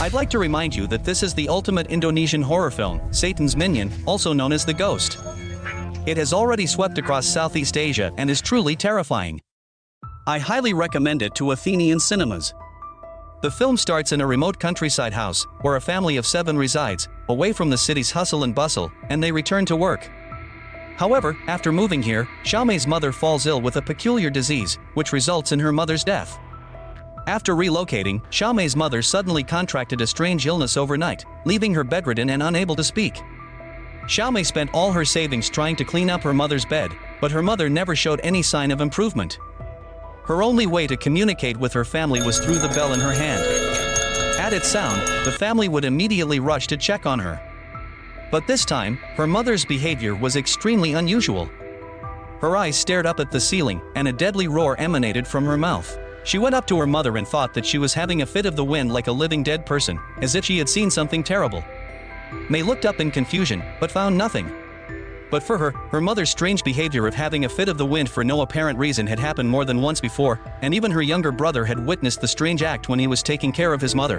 I'd like to remind you that this is the ultimate Indonesian horror film, Satan's Minion, also known as The Ghost. It has already swept across Southeast Asia and is truly terrifying. I highly recommend it to Athenian cinemas. The film starts in a remote countryside house, where a family of 7 resides, away from the city's hustle and bustle, and they return to work. However, after moving here, Xiaomei's mother falls ill with a peculiar disease, which results in her mother's death. After relocating, Xiaomei's mother suddenly contracted a strange illness overnight, leaving her bedridden and unable to speak. Xiaomei spent all her savings trying to clean up her mother's bed, but her mother never showed any sign of improvement. Her only way to communicate with her family was through the bell in her hand. At its sound, the family would immediately rush to check on her. But this time, her mother's behavior was extremely unusual. Her eyes stared up at the ceiling, and a deadly roar emanated from her mouth. She went up to her mother and thought that she was having a fit of the wind like a living dead person, as if she had seen something terrible. Mei looked up in confusion, but found nothing. But for her, her mother's strange behavior of having a fit of the wind for no apparent reason had happened more than once before, and even her younger brother had witnessed the strange act when he was taking care of his mother.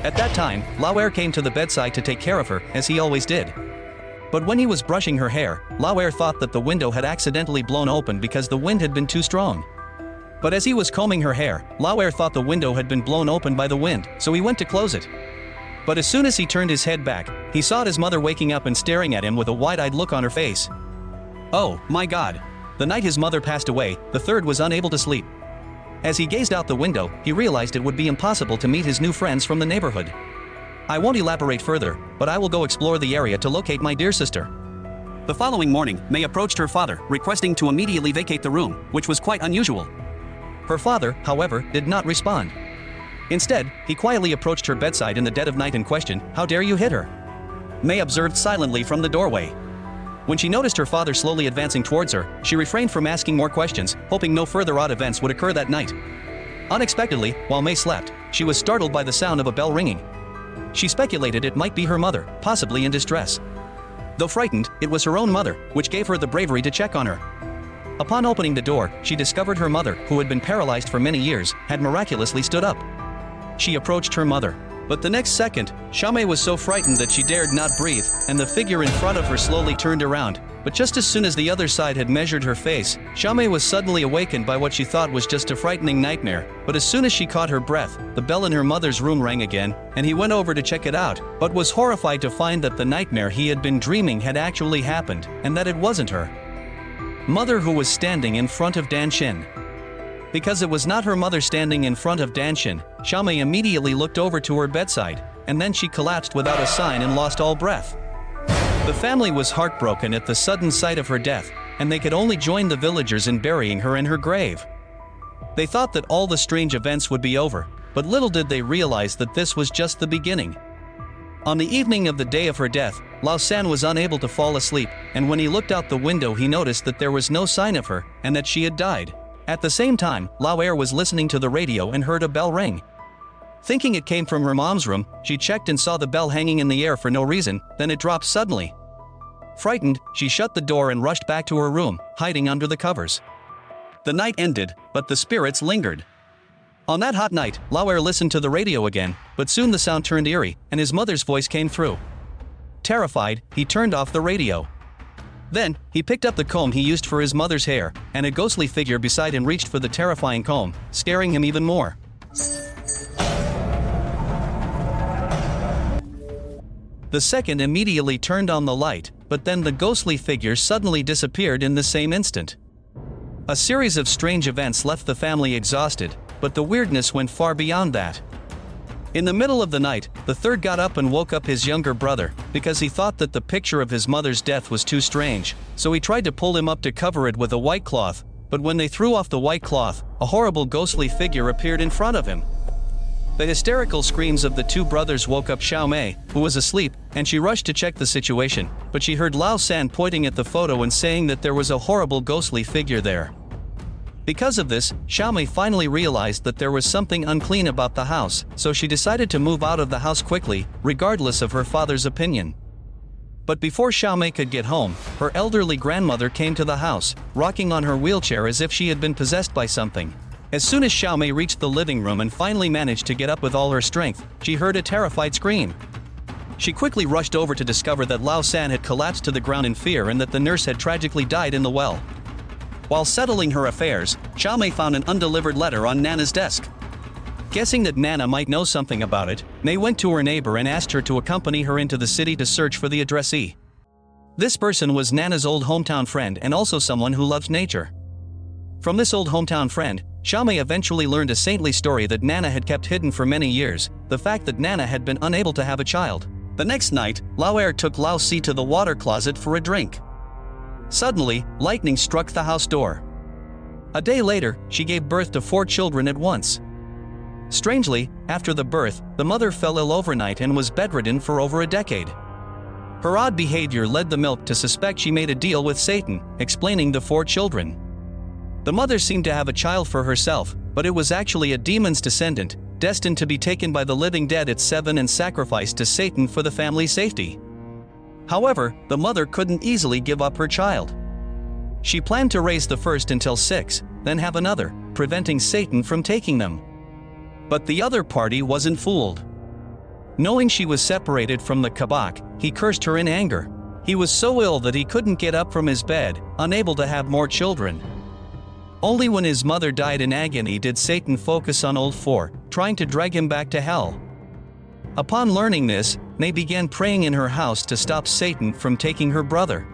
At that time, Lauer came to the bedside to take care of her, as he always did. But when he was brushing her hair, Lauer thought that the window had accidentally blown open because the wind had been too strong. But as he was combing her hair, Lauer thought the window had been blown open by the wind, so he went to close it. But as soon as he turned his head back, he saw his mother waking up and staring at him with a wide-eyed look on her face. Oh, my God! The night his mother passed away, the third was unable to sleep. As he gazed out the window, he realized it would be impossible to meet his new friends from the neighborhood. I won't elaborate further, but I will go explore the area to locate my dear sister. The following morning, Mei approached her father, requesting to immediately vacate the room, which was quite unusual. Her father, however, did not respond. Instead, he quietly approached her bedside in the dead of night and questioned, "How dare you hit her?" Mei observed silently from the doorway. When she noticed her father slowly advancing towards her, she refrained from asking more questions, hoping no further odd events would occur that night. Unexpectedly, while Mei slept, she was startled by the sound of a bell ringing. She speculated it might be her mother, possibly in distress. Though frightened, it was her own mother, which gave her the bravery to check on her. Upon opening the door, she discovered her mother, who had been paralyzed for many years, had miraculously stood up. She approached her mother. But the next second, Xiaomei was so frightened that she dared not breathe, and the figure in front of her slowly turned around. But just as soon as the other side had measured her face, Xiaomei was suddenly awakened by what she thought was just a frightening nightmare. But as soon as she caught her breath, the bell in her mother's room rang again, and he went over to check it out, but was horrified to find that the nightmare he had been dreaming had actually happened, and that it wasn't her mother who was standing in front of Danshin. Because it was not her mother standing in front of Danshin, Xiaomei immediately looked over to her bedside, and then she collapsed without a sign and lost all breath. The family was heartbroken at the sudden sight of her death, and they could only join the villagers in burying her in her grave. They thought that all the strange events would be over, but little did they realize that this was just the beginning. On the evening of the day of her death, Lao San was unable to fall asleep, and when he looked out the window he noticed that there was no sign of her, and that she had died. At the same time, Lao Er was listening to the radio and heard a bell ring. Thinking it came from her mom's room, she checked and saw the bell hanging in the air for no reason, then it dropped suddenly. Frightened, she shut the door and rushed back to her room, hiding under the covers. The night ended, but the spirits lingered. On that hot night, Lao Er listened to the radio again, but soon the sound turned eerie, and his mother's voice came through. Terrified, he turned off the radio. Then, he picked up the comb he used for his mother's hair, and a ghostly figure beside him reached for the terrifying comb, scaring him even more. The second immediately turned on the light, but then the ghostly figure suddenly disappeared in the same instant. A series of strange events left the family exhausted, but the weirdness went far beyond that. In the middle of the night, the third got up and woke up his younger brother, because he thought that the picture of his mother's death was too strange, so he tried to pull him up to cover it with a white cloth, but when they threw off the white cloth, a horrible ghostly figure appeared in front of him. The hysterical screams of the two brothers woke up Xiaomei, who was asleep, and she rushed to check the situation, but she heard Lao San pointing at the photo and saying that there was a horrible ghostly figure there. Because of this, Xiaomei finally realized that there was something unclean about the house, so she decided to move out of the house quickly, regardless of her father's opinion. But before Xiaomei could get home, her elderly grandmother came to the house, rocking on her wheelchair as if she had been possessed by something. As soon as Xiao Mei reached the living room and finally managed to get up with all her strength, she heard a terrified scream. She quickly rushed over to discover that Lao San had collapsed to the ground in fear and that the nurse had tragically died in the well. While settling her affairs, Xiao Mei found an undelivered letter on Nana's desk. Guessing that Nana might know something about it, Mei went to her neighbor and asked her to accompany her into the city to search for the addressee. This person was Nana's old hometown friend and also someone who loved nature. From this old hometown friend, Xiao Mei eventually learned a saintly story that Nana had kept hidden for many years, the fact that Nana had been unable to have a child. The next night, Lao Er took Lao Si to the water closet for a drink. Suddenly, lightning struck the house door. A day later, she gave birth to 4 children at once. Strangely, after the birth, the mother fell ill overnight and was bedridden for over a decade. Her odd behavior led the milk to suspect she made a deal with Satan, explaining the 4 children. The mother seemed to have a child for herself, but it was actually a demon's descendant, destined to be taken by the living dead at 7 and sacrificed to Satan for the family's safety. However, the mother couldn't easily give up her child. She planned to raise the first until 6, then have another, preventing Satan from taking them. But the other party wasn't fooled. Knowing she was separated from the kabak, he cursed her in anger. He was so ill that he couldn't get up from his bed, unable to have more children. Only when his mother died in agony did Satan focus on old 4, trying to drag him back to hell. Upon learning this, Mei began praying in her house to stop Satan from taking her brother.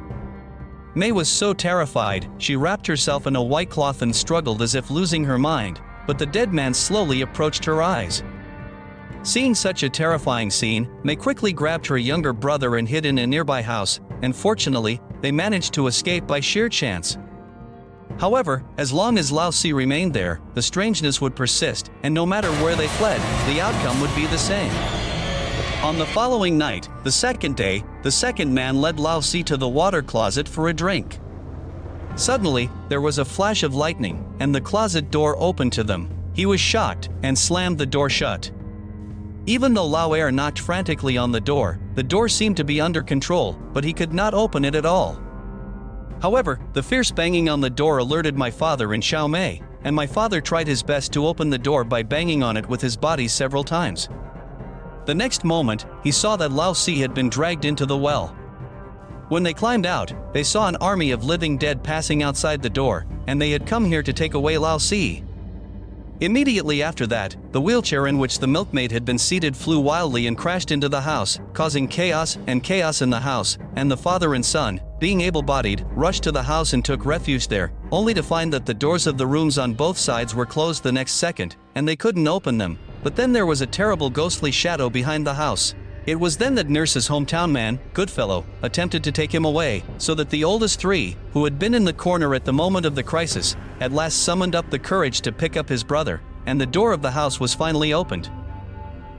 Mei was so terrified, she wrapped herself in a white cloth and struggled as if losing her mind, but the dead man slowly approached her eyes. Seeing such a terrifying scene, Mei quickly grabbed her younger brother and hid in a nearby house, and fortunately, they managed to escape by sheer chance. However, as long as Lao Si remained there, the strangeness would persist, and no matter where they fled, the outcome would be the same. On the following night, the second day, the second man led Lao Si to the water closet for a drink. Suddenly, there was a flash of lightning, and the closet door opened to them. He was shocked, and slammed the door shut. Even though Lao Er knocked frantically on the door seemed to be under control, but he could not open it at all. However, the fierce banging on the door alerted my father and Xiao Mei, and my father tried his best to open the door by banging on it with his body several times. The next moment, he saw that Lao Si had been dragged into the well. When they climbed out, they saw an army of living dead passing outside the door, and they had come here to take away Lao Si. Immediately after that, the wheelchair in which the milkmaid had been seated flew wildly and crashed into the house, causing chaos in the house, and the father and son, being able-bodied, rushed to the house and took refuge there, only to find that the doors of the rooms on both sides were closed the next second, and they couldn't open them. But then there was a terrible ghostly shadow behind the house. It was then that Nurse's hometown man, Goodfellow, attempted to take him away, so that the oldest 3, who had been in the corner at the moment of the crisis, at last summoned up the courage to pick up his brother, and the door of the house was finally opened.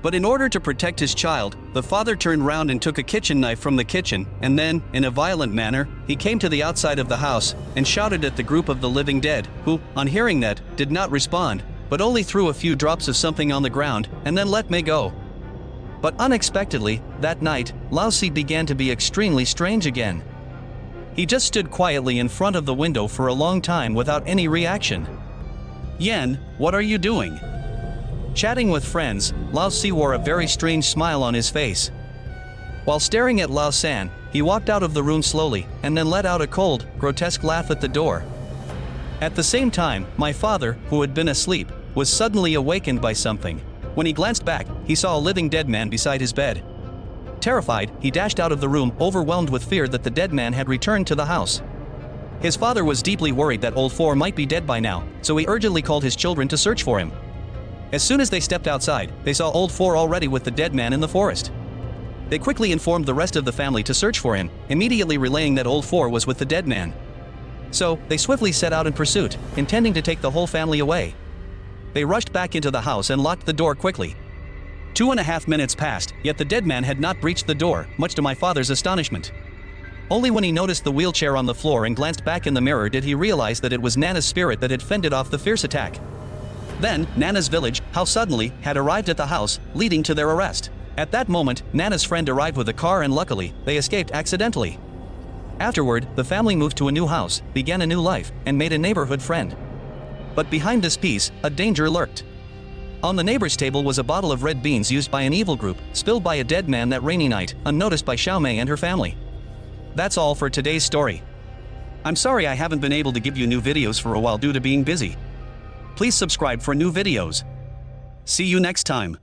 But in order to protect his child, the father turned round and took a kitchen knife from the kitchen, and then, in a violent manner, he came to the outside of the house, and shouted at the group of the living dead, who, on hearing that, did not respond, but only threw a few drops of something on the ground, and then let Mei go. But unexpectedly, that night, Lao Si began to be extremely strange again. He just stood quietly in front of the window for a long time without any reaction. "Yan, what are you doing?" Chatting with friends, Lao Si wore a very strange smile on his face. While staring at Lao San, he walked out of the room slowly, and then let out a cold, grotesque laugh at the door. At the same time, my father, who had been asleep, was suddenly awakened by something. When he glanced back, he saw a living dead man beside his bed. Terrified, he dashed out of the room, overwhelmed with fear that the dead man had returned to the house. His father was deeply worried that old 4 might be dead by now, so he urgently called his children to search for him. As soon as they stepped outside, they saw old 4 already with the dead man in the forest. They quickly informed the rest of the family to search for him, immediately relaying that old 4 was with the dead man. So, they swiftly set out in pursuit, intending to take the whole family away. They rushed back into the house and locked the door quickly. 2.5 minutes passed, yet the dead man had not breached the door, much to my father's astonishment. Only when he noticed the wheelchair on the floor and glanced back in the mirror did he realize that it was Nana's spirit that had fended off the fierce attack. Then, Nana's village, how suddenly, had arrived at the house, leading to their arrest. At that moment, Nana's friend arrived with a car and luckily, they escaped accidentally. Afterward, the family moved to a new house, began a new life, and made a neighborhood friend. But behind this peace, a danger lurked. On the neighbor's table was a bottle of red beans used by an evil group, spilled by a dead man that rainy night, unnoticed by Xiaomei and her family. That's all for today's story. I'm sorry I haven't been able to give you new videos for a while due to being busy. Please subscribe for new videos. See you next time.